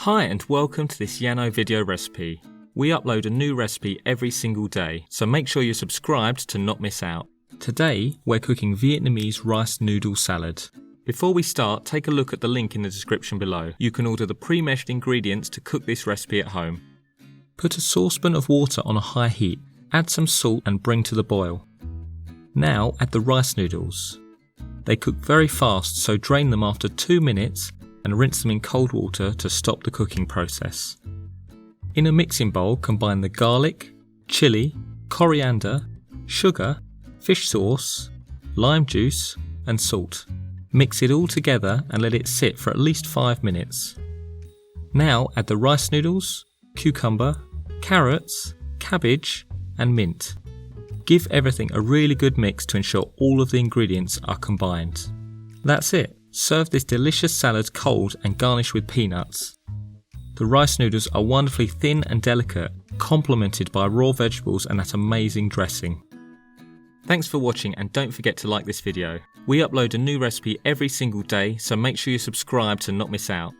Hi and welcome to this Yano video recipe. We upload a new recipe every single day, so make sure you're subscribed to not miss out. Today we're cooking Vietnamese rice noodle salad. Before we start, take a look at the link in the description below. You can order the pre-measured ingredients to cook this recipe at home. Put a saucepan of water on a high heat, add some salt and bring to the boil. Now add the rice noodles. They cook very fast, so drain them after 2 minutes and rinse them in cold water to stop the cooking process. In a mixing bowl, combine the garlic, chilli, coriander, sugar, fish sauce, lime juice and salt. Mix it all together and let it sit for at least 5 minutes. Now add the rice noodles, cucumber, carrots, cabbage and mint. Give everything a really good mix to ensure all of the ingredients are combined. That's it. Serve this delicious salad cold and garnish with peanuts. The rice noodles are wonderfully thin and delicate, complemented by raw vegetables and that amazing dressing. Thanks for watching and don't forget to like this video. We upload a new recipe every single day, so make sure you subscribe to not miss out.